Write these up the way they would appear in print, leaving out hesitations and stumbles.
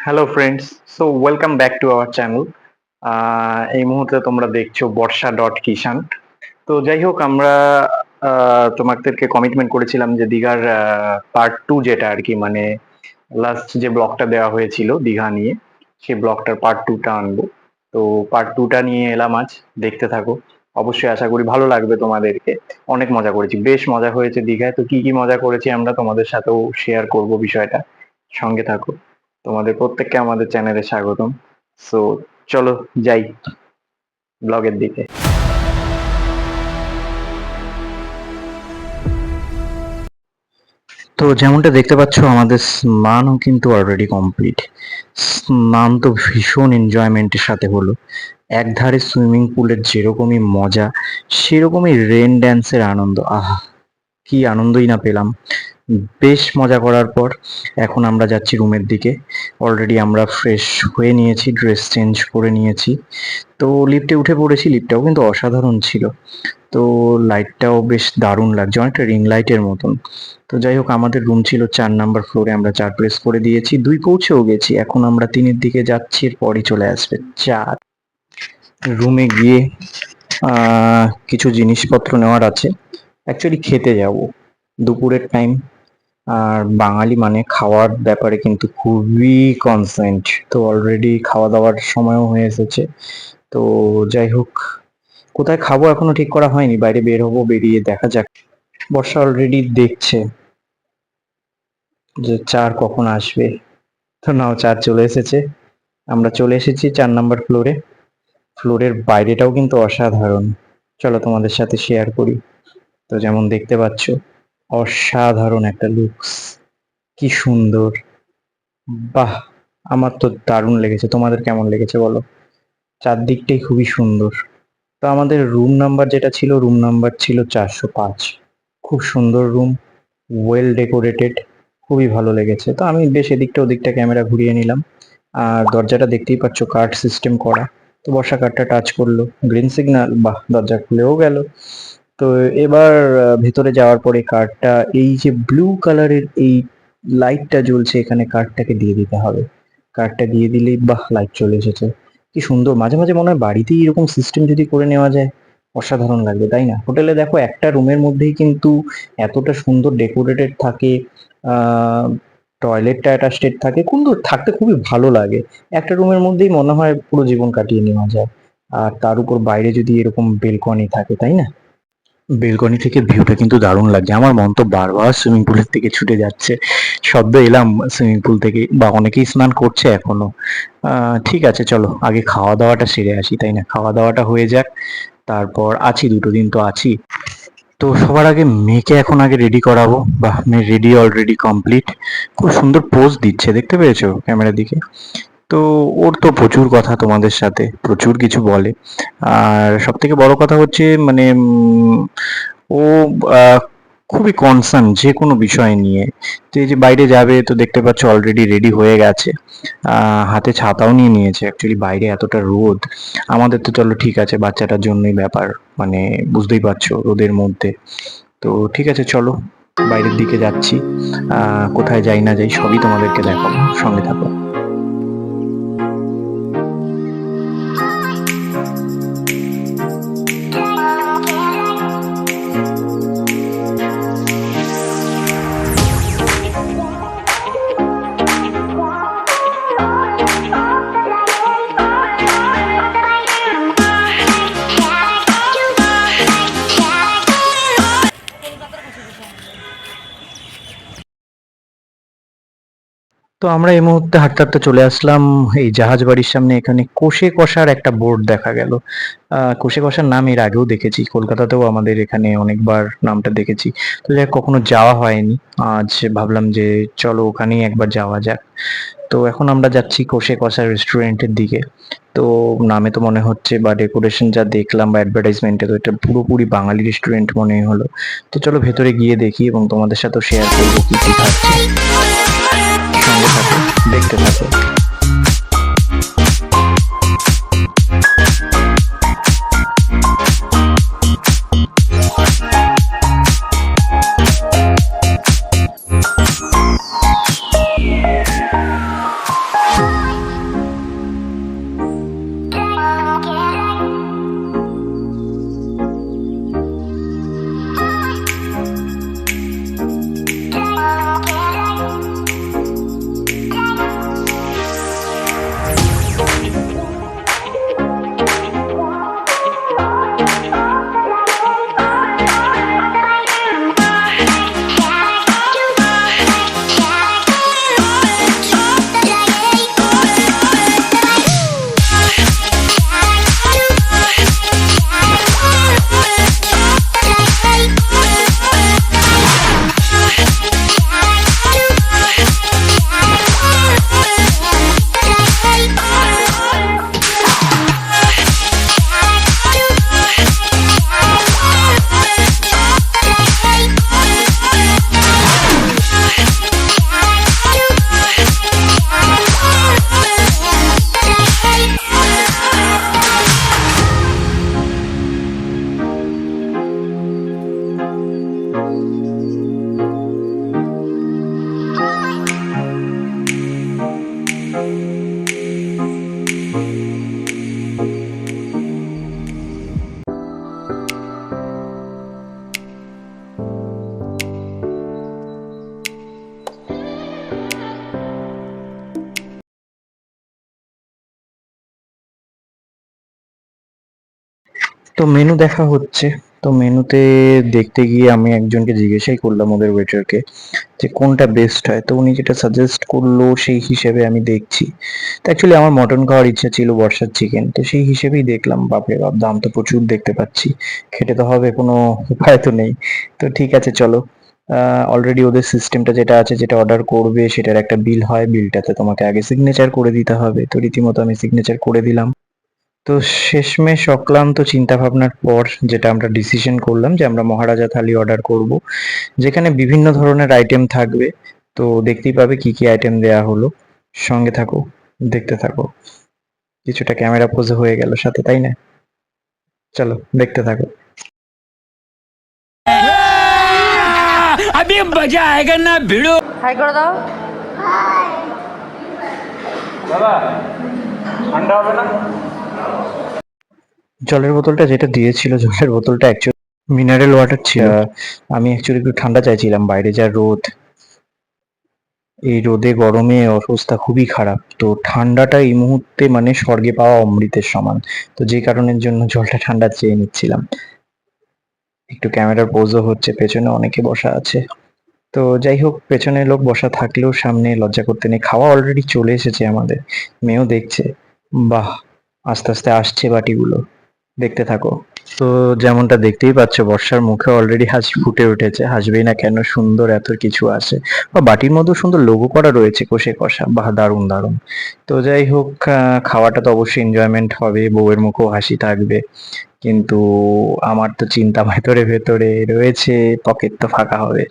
Hello friends, so welcome back to our channel. এই মুহূর্তে তোমরা দেখছো বর্ষা ডট কিষান। তো যাই হোক, আমরা তোমাদেরকে কমিটমেন্ট করেছিলাম যে দীঘার পার্ট টু, যেটা আর কি, মানে লাস্ট যে ব্লগটা দেওয়া হয়েছিল দীঘা নিয়ে, সেই ব্লগটার পার্ট টুটা আনবো। তো পার্ট টুটা নিয়ে এলাম আজ, দেখতে থাকো। অবশ্যই আশা করি ভালো লাগবে তোমাদেরকে। অনেক মজা করেছি, বেশ মজা হয়েছে দীঘায়। তো কি কি মজা করেছি আমরা তোমাদের সাথেও শেয়ার করব বিষয়টা। সঙ্গে থাকো। তোমাদের প্রত্যেককে আমাদের চ্যানেলে স্বাগতম। সো চলো যাই ব্লগের দিকে। তো যেমনটা দেখতে পাচ্ছ, আমাদের স্নানও কিন্তু অলরেডি কমপ্লিট। স্নান তো ভীষণ এনজয়মেন্টের সাথে হলো। একধারে সুইমিং পুলের যেরকমই মজা, সেরকমই রেন ড্যান্সের আনন্দ। আহা, কি আনন্দই না পেলাম। বেশ মজা করার পর এখন আমরা যাচ্ছি রুমের দিকে। অলরেডি আমরা ফ্রেশ হয়ে নিয়েছি, ড্রেস চেঞ্জ করে নিয়েছি। তো লিফটে উঠে পড়েছি। লিফটটাও কিন্তু অসাধারণ ছিল। তো লাইটটাও বেশ দারুণ লাগছে, অনেকটা রিং লাইটের মতন। তো যাই হোক, আমাদের রুম ছিল 4 নাম্বার ফ্লোরে। আমরা 4 প্রেস করে দিয়েছি, 2 পৌঁছেও গেছি। এখন আমরা 3-এর দিকে যাচ্ছি, এরপরই চলে আসবে 4। রুমে গিয়ে কিছু জিনিসপত্র নেওয়ার আছে। অ্যাকচুয়ালি খেতে যাব, দুপুরের টাইম। আর বাঙালি মানে খাওয়ার ব্যাপারে কিন্তু খুবই কনসেন্ট। তো অলরেডি খাওয়া দাওয়ার সময়ও হয়ে এসেছে। তো যাই হোক, কোথায় খাবো এখনো ঠিক করা হয়নি। বাইরে বের হবো, বেরিয়ে দেখা যাক। বর্ষা অলরেডি দেখছে যে 4 কখন আসবে। তো নাও, 4 চলে এসেছে। আমরা চলে এসেছি 4 নাম্বার ফ্লোরে। ফ্লোরের বাইরেটাও কিন্তু অসাধারণ। চলো তোমাদের সাথে শেয়ার করি। তো যেমন দেখতে পাচ্ছ, অসাধারণ একটা লুকস। কি সুন্দর! বাহ! আমার তো দারুণ লেগেছে। তোমাদের কেমন লেগেছে বলো? চারদিকটাই খুবই সুন্দর। তো আমাদের রুম নাম্বার যেটা ছিল, রুম নাম্বার ছিল 405। খুব সুন্দর রুম, ওয়েল ডেকোরেটেড, খুবই ভালো লেগেছে। তো আমি বেশ এদিকটা ওদিকটা ক্যামেরা ঘুরিয়ে নিলাম। আর দরজাটা দেখতেই পাচ্ছ, কার্ড সিস্টেম করা। তো বর্ষা কার্ডটা টাচ করলো, গ্রিন সিগন্যাল, বাহ, দরজা খুলেও গেল। তো এবার ভেতরে যাওয়ার পরে কার্ডটা, এই যে ব্লু কালারের এই লাইটটা জ্বলছে এখানে, কার্ডটাকে দিয়ে দিতে হবে। কার্ডটা দিয়ে দিলেই বাহ, লাইট চলে এসেছে। কি সুন্দর! মাঝে মাঝে মনে হয় বাড়িতেই এরকম সিস্টেম যদি করে নেওয়া যায়, অসাধারণ লাগবে, তাই না? হোটেলে দেখো, একটা রুমের মধ্যেই কিন্তু এতটা সুন্দর ডেকোরেটেড থাকে। আহ টয়লেটটা অ্যাটাচড থাকে, কিন্তু থাকতে খুবই ভালো লাগে। একটা রুমের মধ্যেই মনে হয় পুরো জীবন কাটিয়ে নেওয়া যায়। আর তার উপর বাইরে যদি এরকম বেলকনি থাকে, তাই না? বেলকনি থেকে ভিউটা কিন্তু দারুণ লাগছে। আমার মন তো বারবার সুইমিং পুলের দিকে ছুটে যাচ্ছে। সদ্য এলাম সুইমিং পুল থেকে, বা অনেকেই স্নান করছে এখনো। ঠিক আছে, চলো আগে খাওয়া দাওয়াটা সেরে আসি, তাই না? খাওয়া দাওয়াটা হয়ে যাক, তারপর আছি, 2 দিন তো আছি। তো সবার আগে মেয়েকে এখন আগে রেডি করাবো। বাহ, মেয়ে রেডি, অলরেডি কমপ্লিট। খুব সুন্দর পোজ দিচ্ছে, দেখতে পেয়েছো ক্যামেরার দিকে? তো ওর তো প্রচুর কথা, তোমাদের সাথে প্রচুর কিছু বলে। আর সব থেকে বড় কথা হচ্ছে, মানে ও খুবই কনসার্ন যে কোনো বিষয় নিয়ে। তো এই যে বাইরে যাবে, তো দেখতে পাচ্ছ অলরেডি রেডি হয়ে গেছে। হাতে ছাতাও নিয়ে নিয়েছে। অ্যাকচুয়ালি বাইরে এতটা রোদ, আমাদের তো চলো ঠিক আছে, বাচ্চাটার জন্যই ব্যাপার, মানে বুঝতেই পারছো রোদের মধ্যে। তো ঠিক আছে, চলো বাইরের দিকে যাচ্ছি। কোথায় যাই না যাই সবই তোমাদেরকে দেখাবো, সঙ্গে থাকো। তো আমরা এই মুহূর্তে হাঁটতে হাঁটতে চলে আসলাম এই জাহাজ বাড়ির সামনে। এখানে কোষে কষার একটা বোর্ড দেখা গেল। কোষে কষার নাম এর আগেও দেখেছি, কলকাতাতেও আমাদের এখানে অনেকবার নামটা দেখেছি। তো যাই হোক, কখনো যাওয়া হয়নি। আজ ভাবলাম যে চলো ওখানেই একবার যাওয়া যাক। তো এখন আমরা যাচ্ছি কোষে কষার রেস্টুরেন্টের দিকে। তো নামে তো মনে হচ্ছে, বা ডেকোরেশন যা দেখলাম বা অ্যাডভার্টাইজমেন্টে, তো এটা পুরোপুরি বাঙালি রেস্টুরেন্ট মনে হলো। তো চলো ভেতরে গিয়ে দেখি এবং তোমাদের সাথেও শেয়ার করবো কি কি খাচ্ছি। সঙ্গে থাকো, দেখতে থাকো। তো মেনু দেখা হচ্ছে। তো মেনুতে দেখতে গিয়ে আমি একজনকে জিজ্ঞাসাই করলাম ওদের ওয়েটারকে যে কোনটা বেস্ট হয়। তো উনি যেটা সাজেস্ট করলো সেই হিসেবে আমি দেখছি। তো অ্যাকচুয়ালি আমার মটন খাওয়ার ইচ্ছা ছিল, বর্ষার চিকেন, তো সেই হিসেবেই দেখলাম। বাপরে বাপ, দাম তো প্রচুর দেখতে পাচ্ছি, খেতে তো হবে, কোনো উপায় তো নেই। তো ঠিক আছে চলো, অলরেডি ওদের সিস্টেমটা যেটা আছে, যেটা অর্ডার করবে সেটার একটা বিল হয়, বিলটাতে তোমাকে আগে সিগনেচার করে দিতে হবে। তো রীতিমতো আমি সিগনেচার করে দিলাম। তো শেষমেশ অক্লান্ত চিন্তা ভাবনার পর যেটা আমরা ডিসিশন করলাম যে আমরা মহারাজা থালি অর্ডার করব, যেখানে বিভিন্ন ধরনের আইটেম থাকবে। তো দেখতেই পাবে কি কি আইটেম দেয়া হলো। সঙ্গে থাকো, দেখতে থাকো। কিছুটা ক্যামেরা পোজে হয়ে গেল সাথে, তাই না? চলো দেখতে থাকো। अभी मजा आएगा ना भिड़ो। হাই করে দাও। দাদা ঠান্ডা হবে না? জলের বোতলটা যেটা দিয়েছিল, জলের বোতলটা অ্যাকচুয়ালি মিনারেল ওয়াটার ছিল। আমি অ্যাকচুয়ালি একটু ঠান্ডা চাইছিলাম, বাইরে যা রোদ, এই রোদে গরমে অবস্থা খুবই খারাপ। তো ঠান্ডাটা এই মুহূর্তে মানে স্বর্গে পাওয়া অমৃতের সমান। তো যে কারণের জন্য জলটা ঠান্ডা চেয়ে নিচ্ছিলাম। একটু ক্যামেরার পোজও হচ্ছে, পেছনে অনেকে বসা আছে। তো যাই হোক, পেছনে লোক বসা থাকলেও সামনে লজ্জা করতে নেই। খাওয়া অলরেডি চলে এসেছে আমাদের, মেয়েও দেখছে। বাহ, আস্তে আস্তে আসছে বাটিগুলো, দেখতে থাকো। তো যেমনটা দেখতেই পাচ্ছ, বর্ষার মুখে অলরেডি হাসি ফুটে উঠেছে। হাসবেই না কেন, সুন্দর এত কিছু আসে। বা বাটির মধ্যেও সুন্দর লোগো করা রয়েছে, কষে কষা, বাহ দারুণ দারুণ। তো যাই হোক, খাওয়াটা তো অবশ্যই এনজয়মেন্ট হবে, বউয়ের মুখেও হাসি থাকবে। কিন্তু আমার তো চিন্তা ভেতরে ভেতরে রয়েছে, পকেট তো ফাঁকা হবে।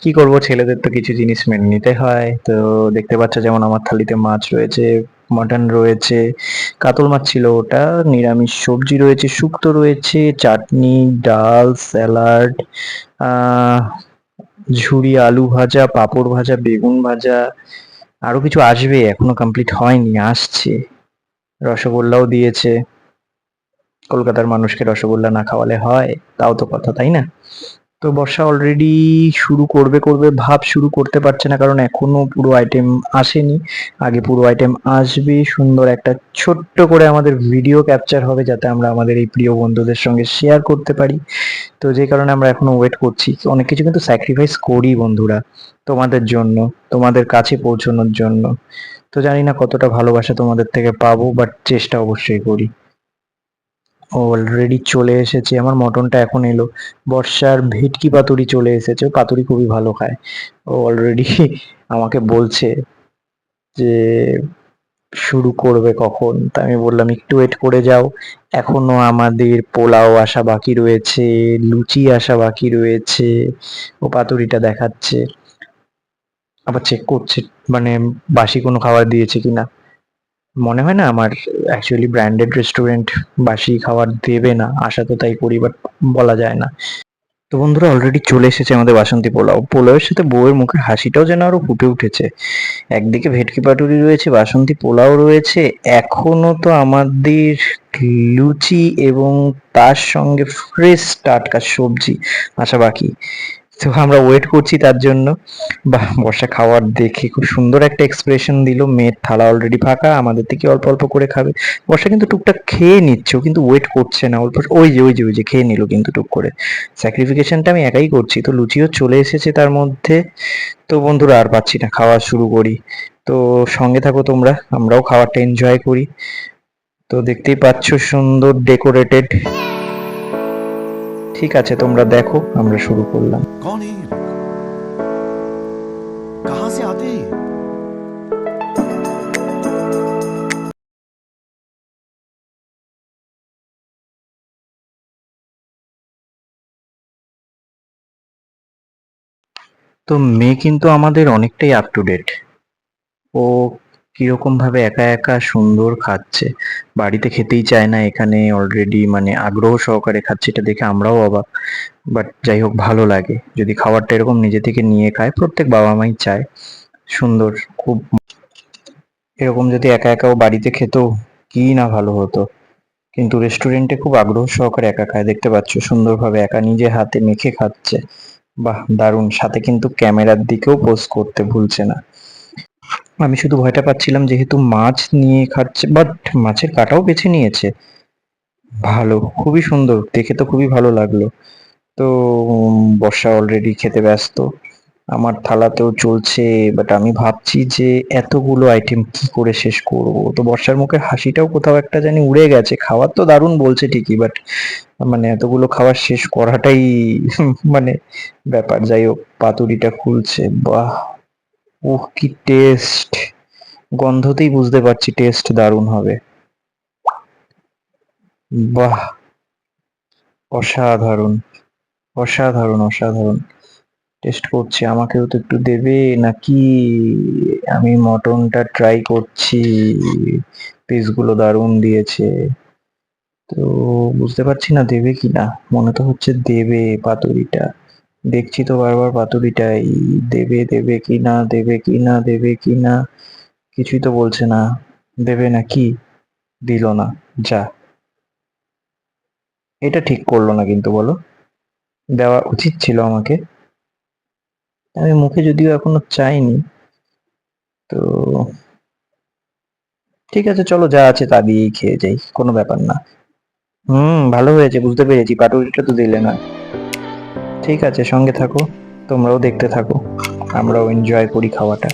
কি করব, ছেলেদের তো কিছু জিনিস মেনে নিতে হয়। তো দেখতে পাচ্ছ যেমন আমার থালিতে মাছ রয়েছে, মটন রয়েছে, কাতল মাছ ছিল ওটা, নিরামিষ সবজি রয়েছে, শুক্তো রয়েছে, চাটনি, ডাল, স্যালাড, আহ ঝুরি, আলু ভাজা, পাঁপড় ভাজা, বেগুন ভাজা, আরো কিছু আসবে, এখনো কমপ্লিট হয়নি, আসছে। রসগোল্লাও দিয়েছে। কলকাতার মানুষকে রসগোল্লা না খাওয়ালে হয়? তাও তো কথা, তাই না? তো বর্ষা অলরেডি শুরু করবে করবে ভাব, শুরু করতে পারছে না, কারণ এখনো পুরো আইটেম আসেনি। আগে পুরো আইটেম আসবে, সুন্দর একটা ছোট্ট করে আমাদের ভিডিও ক্যাপচার হবে, যাতে আমরা আমাদের এই প্রিয় বন্ধুদের সঙ্গে শেয়ার করতে পারি। তো যে কারণে আমরা এখনো ওয়েট করছি। অনেক কিছু কিন্তু স্যাক্রিফাইস করি বন্ধুরা, তোমাদের জন্য, তোমাদের কাছে পৌঁছানোর জন্য। তো জানি না কতটা ভালোবাসা তোমাদের থেকে পাবো, বাট চেষ্টা অবশ্যই করি। অলরেডি চলে এসেছে, আমার মটনটা এখন এলো। বর্ষার ভেটকি পাতুরি চলে এসেছে, ও পাতুরি খুবই ভালো খায়। ও অলরেডি আমাকে বলছে যে শুরু করবে কখন। তা আমি বললাম একটু ওয়েট করে যাও, এখনো আমাদের পোলাও আসা বাকি রয়েছে, লুচি আসা বাকি রয়েছে। ও পাতুরিটা দেখাচ্ছে, আবার চেক করছে মানে বাসি কোনো খাবার দিয়েছে কিনা। মনে হয় না, আমার অ্যাকচুয়ালি ব্র্যান্ডেড রেস্টুরেন্ট বাসি খাবার দেবে না, আশা তো তাই করি, বাট বলা যায় না। তো বন্ধুরা অলরেডি চলে এসেছে আমাদের বাসন্তী পোলাও। পোলাওয়ের সাথে বউয়ের মুখের হাসিটাও যেন আরো ফুটে উঠেছে। একদিকে ভেটকি পাতুরি রয়েছে, বাসন্তী পোলাও রয়েছে, এখনো তো আমাদের লুচি এবং তার সঙ্গে ফ্রেশ টাটকা সবজি আসা বাকি। তো আমরা ওয়েট করছি তার জন্য। বাহ, বর্ষা খাওয়ার দেখে খুব সুন্দর একটা এক্সপ্রেশন দিল। মেয়ের থালা অলরেডি ফাঁকা, আমাদের থেকে অল্প অল্প করে খাবে। বর্ষা কিন্তু টুকটাক খেয়ে নিচ্ছে, ও কিন্তু ওয়েট করছে না। অল্প ওই যে খেয়ে নিল কিন্তু টুক করে। স্যাক্রিফিকেশনটা আমি একাই করছি। তো লুচিও চলে এসেছে তার মধ্যে। তো বন্ধুরা আর পাচ্ছি না, খাওয়া শুরু করি। তো সঙ্গে থাকো তোমরা, আমরাও খাবারটা এনজয় করি। তো দেখতেই পাচ্ছ সুন্দর ডেকোরেটেড। ঠিক আছে, তোমরা দেখো, আমরা শুরু করলাম। कौन है ये लोग? कहां से आते हैं ये? তো মেয়ে কিন্তু আমাদের অনেকটাই আপ টু ডেট। ও কিরকম ভাবে একা একা সুন্দর খাচ্ছে, বাড়িতে খেতেই চায় না, এখানে অলরেডি মানে আগ্রহ সহকারে খাচ্ছে। এটা দেখে আমরাও অবাক, বাট যাই হোক ভালো লাগে যদি খাবারটা এরকম নিজে থেকে নিয়ে খায়। প্রত্যেক বাবা মাই চায় সুন্দর, খুব এরকম যদি একা একাও বাড়িতে খেত কি না ভালো হতো। কিন্তু রেস্টুরেন্টে খুব আগ্রহ সহকারে একা খায়, দেখতে পাচ্ছ সুন্দরভাবে একা নিজে হাতে মেখে খাচ্ছে। বাহ দারুণ, সাথে কিন্তু ক্যামেরার দিকেও পোস্ট করতে ভুলছে না। আমি শুধু ভয়টা পাচ্ছিলাম যেহেতু মাছ নিয়ে খাচ্ছে, বাট মাছের কাঁটাও বেছে নিয়েছে। ভালো, খুবই সুন্দর, দেখে তো খুবই ভালো লাগলো। তো বর্ষা অলরেডি খেতে ব্যস্ত, আমার থালাতেও চলছে, বাট আমি ভাবছি যে এতগুলো আইটেম কি করে শেষ করব। তো বর্ষার মুখের হাসিটাও কোথাও একটা জানি উড়ে গেছে। খাবার তো দারুণ বলছে ঠিকই, বাট মানে এতগুলো খাবার শেষ করাটাই মানে ব্যাপার। যাই হোক, পাতুরিটা খুলছে, বাহ! উহ, কি টেস্ট! গন্ধতেই বুঝতে পারছি টেস্ট দারুণ হবে। বাহ! অসাধারণ, অসাধারণ, অসাধারণ। টেস্ট করছি, আমাকেও তো একটু দেবে নাকি? আমি মটনটা ট্রাই করছি, পিসগুলো দারুণ দিয়েছে। তো বুঝতে পারছি না দেবে কিনা, মনে তো হচ্ছে দেবে পাতুরিটা। দেখছি তো বারবার পাতুরিটাই, দেবে দেবে কিনা, দেবে কিনা, দেবে কিনা, কিছুই তো বলছে না। দেবে নাকি? দিল না। যা, এটা ঠিক করলো না কিন্তু, বলো। দেওয়া উচিত ছিল আমাকে। আমি মুখে যদিও এখনো চাইনি। তো ঠিক আছে, চলো যা আছে তা দিয়েই খেয়ে যাই, কোনো ব্যাপার না। ভালো হয়েছে, বুঝতে পেরেছি, পাটুরিটা তো দিলে না। ঠিক আছে, সঙ্গে থাকো, তোমরাও দেখতে থাকো, আমরাও এনজয় করি খাওয়াটা।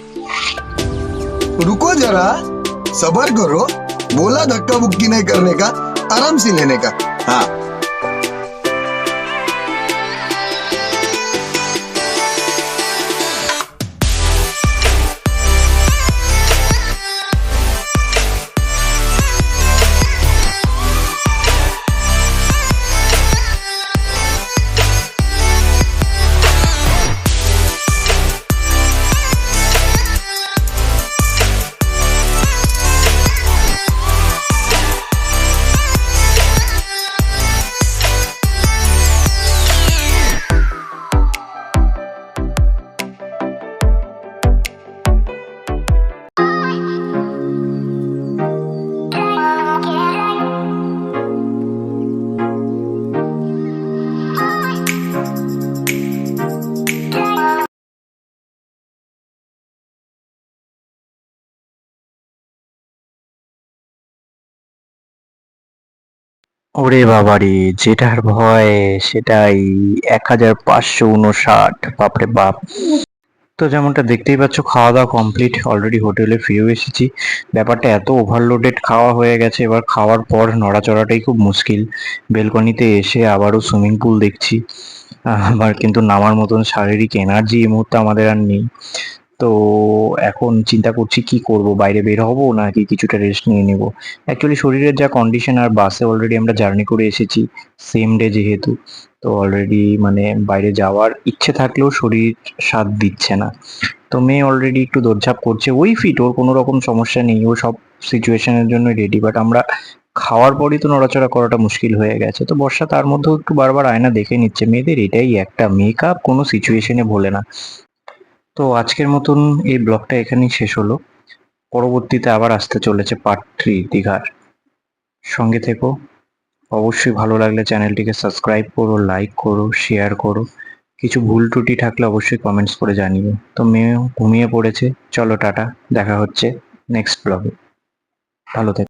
रुको जरा, सबर करो। बोला धक्का मुक्की नहीं करने का, आराम से लेने का। हाँ। ওরে বাবারে, যেটার ভয় সেটাই। 1559, বাপরে বাপ! তো যেমনটা দেখতেই পাচ্ছ, খাওয়া দাওয়া কমপ্লিট, অলরেডি হোটেলে ফিরেও এসেছি। ব্যাপারটা এত ওভারলোডেড খাওয়া হয়ে গেছে, এবার খাওয়ার পর নড়াচড়াটাই খুব মুশকিল। বেলকনিতে এসে আবারও সুইমিং পুল দেখছি। আমার কিন্তু নামার মতন শারীরিক এনার্জি এই মুহূর্তে আমাদের আর নেই। তো এখন চিন্তা করছি কি করব, বাইরে বের হব নাকি কিছুটা রেস্ট নিয়ে নেব। অ্যাকচুয়ালি শরীরের যা কন্ডিশন, আর বাসে অলরেডি আমরা জার্নি করে এসেছি, সেম ডে যেহেতু, তো অলরেডি মানে বাইরে যাওয়ার ইচ্ছে থাকলেও শরীর সাথ দিচ্ছে না। তো মেয়ে অলরেডি একটু দৌড়ঝাঁপ করছে, ওই ফিট, ওর কোনো রকম সমস্যা নেই, ও সব সিচুয়েশনের জন্য রেডি, বাট আমরা খাওয়ার পরই তো নড়াচড়া করাটা মুশকিল হয়ে গেছে। তো বর্ষা তার মধ্যেও একটু বারবার আয়না দেখে নিচ্ছে, মেয়েদের এটাই একটা, মেকআপ কোনো সিচুয়েশনে ভোলে না। তো আজকের মতন এই ব্লগটা এখানেই শেষ হলো। পরবর্তীতে আবার আসতে চলেছে পার্ট 3 দীঘার। সঙ্গে থেকো। অবশ্যই ভালো লাগলে চ্যানেলটিকে সাবস্ক্রাইব করো, লাইক করো, শেয়ার করো। কিছু ভুল ত্রুটি থাকলে অবশ্যই কমেন্টস করে জানিও। তো মেয়েও ঘুমিয়ে পড়েছে, চলো টাটা, দেখা হচ্ছে নেক্সট ব্লগে। ভালো থেকো।